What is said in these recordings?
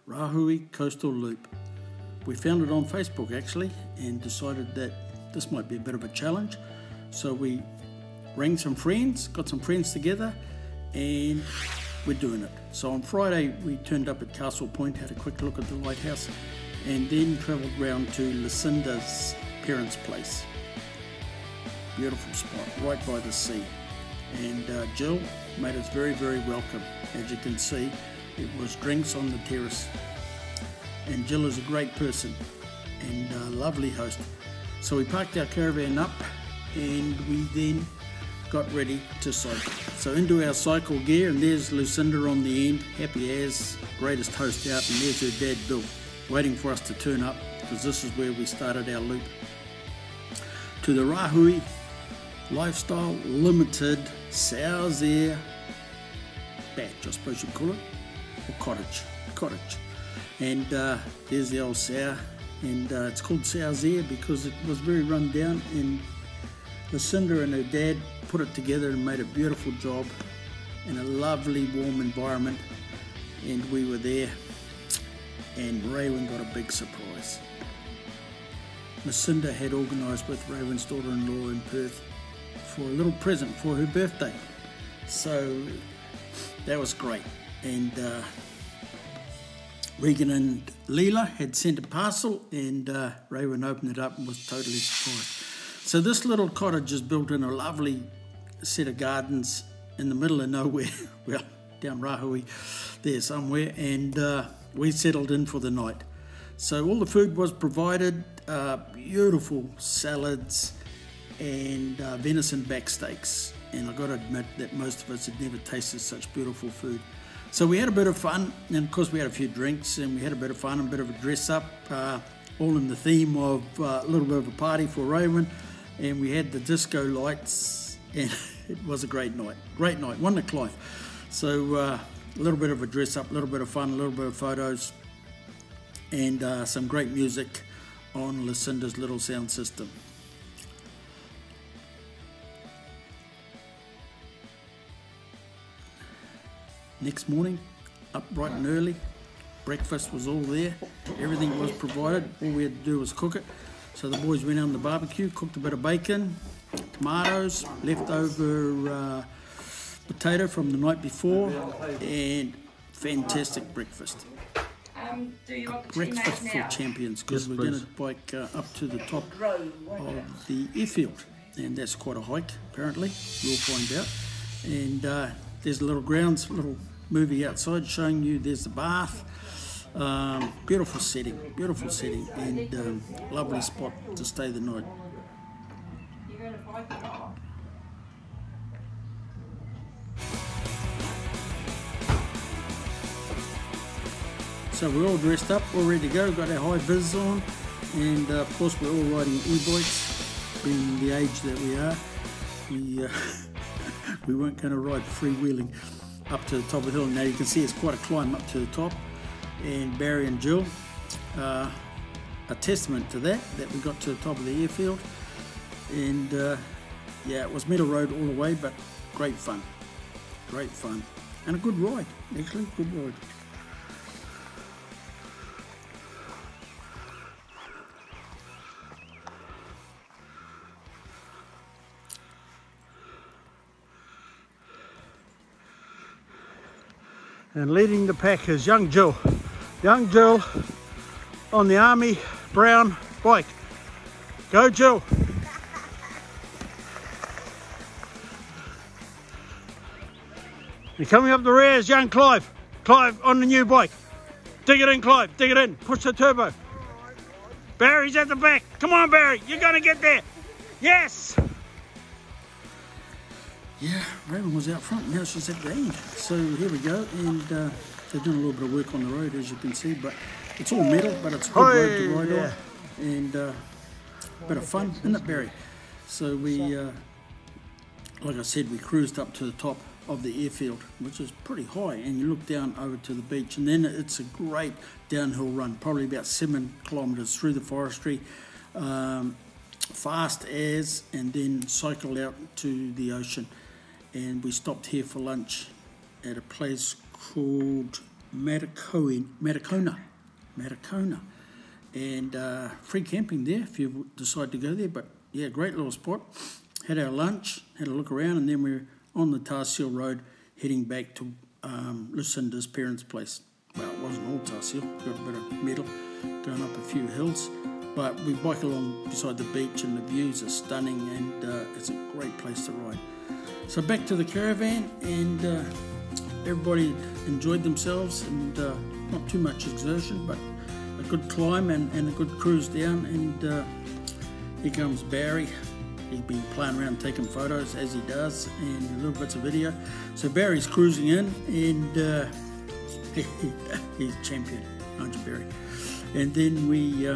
Rahui Coastal Loop. We found it on Facebook actually and decided that this might be a bit of a challenge. So we rang some friends, got some friends together, and we're doing it. So on Friday we turned up at Castle Point, had a quick look at the lighthouse, and then travelled round to Lucinda's parents' place. Beautiful spot, right by the sea. And Jill made us very, very welcome. As you can see, it was drinks on the terrace. And Jill is a great person and a lovely host. So we parked our caravan up and we then got ready to cycle. So into our cycle gear, and there's Lucinda on the end, happy as, greatest host out, and there's her dad Bill, waiting for us to turn up, because this is where we started our loop. To the Rahui Lifestyle Limited Sows Air Batch, I suppose you'd call it, or cottage. And there's the old sow, and it's called Sows Air because it was very run down, and Lucinda and her dad put it together and made a beautiful job in a lovely warm environment, and we were there, and Raywin got a big surprise. Lucinda had organised with Raywin's daughter-in-law in Perth for a little present for her birthday, so that was great. And Regan and Leela had sent a parcel, and Raywin opened it up and was totally surprised. So this little cottage is built in a lovely set of gardens in the middle of nowhere, well, down Rahui there somewhere, and we settled in for the night. So all the food was provided, beautiful salads and venison back steaks, and I've got to admit that most of us had never tasted such beautiful food. So we had a bit of fun, and of course we had a few drinks, and we had a bit of fun and a bit of a dress up, all in the theme of a little bit of a party for Raywin, and we had the disco lights, and it was a great night, one to Clive. So a little bit of a dress up, a little bit of fun, a little bit of photos, and some great music on Lucinda's little sound system. Next morning, up bright and early, breakfast was all there, everything was provided, all we had to do was cook it. So the boys went on the barbecue, cooked a bit of bacon, tomatoes, leftover potato from the night before, and fantastic breakfast. Do you want the Breakfast for champions, because we're going to bike up to the top of the airfield, and that's quite a hike apparently, we'll find out. And there's a little grounds, little movie outside showing you there's the bath. Beautiful setting, and lovely spot to stay the night. So we're all dressed up, all ready to go, got our high vis on, and of course we're all riding e-bikes, being the age that we are. We weren't going to ride freewheeling up to the top of the hill. Now you can see it's quite a climb up to the top, and Barry and Jill a testament to that we got to the top of the airfield, and yeah, it was metal road all the way, but great fun, and a good ride, actually, good ride. And leading the pack is young Jill on the army brown bike. Go Jill! And coming up the rear is young Clive on the new bike. Dig it in, Clive, dig it in, push the turbo. Barry's at the back, come on Barry, you're gonna get there, yes! Yeah, Raven was out front, now she's at the end. So here we go, and they're doing a little bit of work on the road, as you can see, but it's all metal, but it's a good road to ride on, and a bit of fun, isn't it, Barry? So we, like I said, we cruised up to the top of the airfield, which is pretty high, and you look down over to the beach, and then it's a great downhill run, probably about 7 kilometres through the forestry, fast as, and then cycle out to the ocean. And we stopped here for lunch at a place called Matacona, and free camping there if you decide to go there. But yeah, great little spot. Had our lunch, had a look around, and then we're on the Tarsiel Road heading back to Lucinda's parents' place. Well, it wasn't all Tarsiel, got a bit of metal going up a few hills, but we bike along beside the beach and the views are stunning, and it's a great place to ride. So back to the caravan, and everybody enjoyed themselves, and not too much exertion, but a good climb and a good cruise down. And here comes Barry. He's been playing around taking photos as he does, and little bits of video. So Barry's cruising in, and he's champion, aren't you, Barry? And then we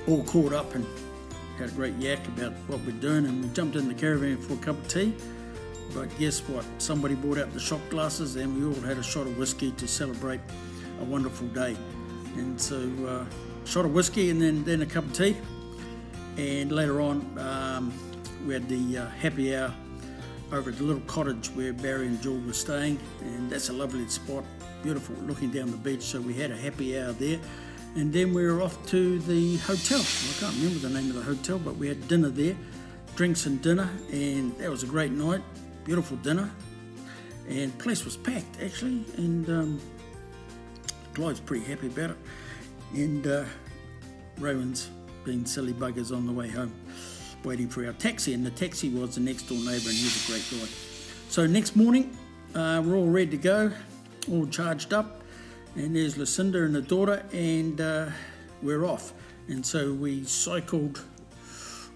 all caught up and had a great yak about what we're doing, and we jumped in the caravan for a cup of tea. But guess what? Somebody brought out the shot glasses, and we all had a shot of whiskey to celebrate a wonderful day. And so shot of whiskey and then a cup of tea. And later on, we had the happy hour over at the little cottage where Barry and Jill were staying, and that's a lovely spot, beautiful, looking down the beach. So we had a happy hour there, and then we were off to the hotel. I can't remember the name of the hotel, but we had dinner there, drinks and dinner, and that was a great night, beautiful dinner, and the place was packed actually, and Clive's pretty happy about it, and Rowan's being silly buggers on the way home, waiting for our taxi, and the taxi was the next door neighbour, and he was a great guy. So next morning, we're all ready to go, all charged up, and there's Lucinda and the daughter, and we're off. And so we cycled,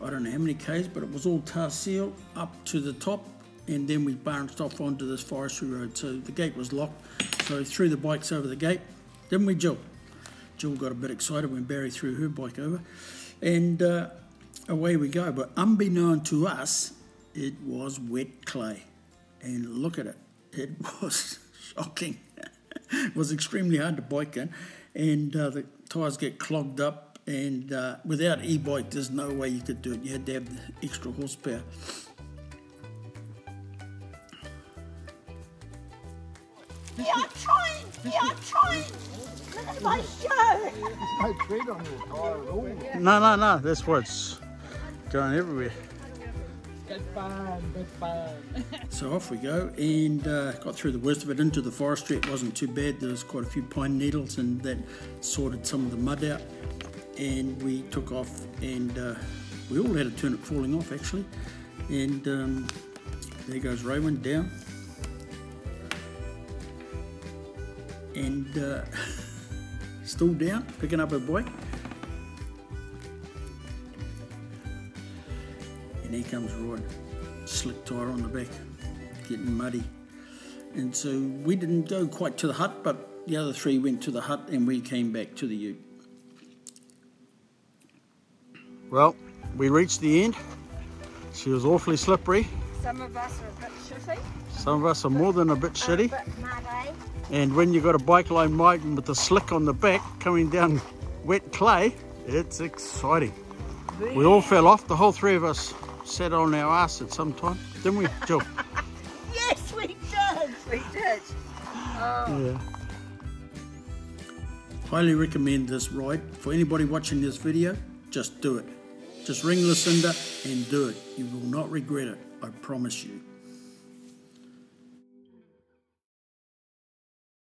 I don't know how many k's, but it was all Tarsiel up to the top, and then we bounced off onto this forestry road. So the gate was locked, so threw the bikes over the gate, didn't we, Jill? Jill got a bit excited when Barry threw her bike over, and away we go. But unbeknown to us, it was wet clay, and look at it, it was shocking. It was extremely hard to bike in, and the tyres get clogged up, and without e-bike there's no way you could do it. You had to have the extra horsepower. I'm trying. Look at my show. There's no tread on your tyre at all. No, that's why it's going everywhere. Good fun. So off we go, and got through the worst of it into the forestry. It wasn't too bad. There was quite a few pine needles, and that sorted some of the mud out. And we took off, and we all had a turn at falling off actually. And there goes Rahui down. And still down, picking up her bike. And here comes Roy, slick tyre on the back, getting muddy. And so we didn't go quite to the hut, but the other three went to the hut, and we came back to the ute. Well, we reached the end. She was awfully slippery. Some of us are a bit shitty. Some of us are more than a bit shitty. A bit muddy. And when you've got a bike like mine with the slick on the back coming down wet clay, it's exciting. We all fell off. The whole three of us sat on our ass at some time, didn't we, Jill? Yes, we did. Oh. Yeah. Highly recommend this ride. For anybody watching this video, just do it. Just ring Lucinda and do it. You will not regret it, I promise you.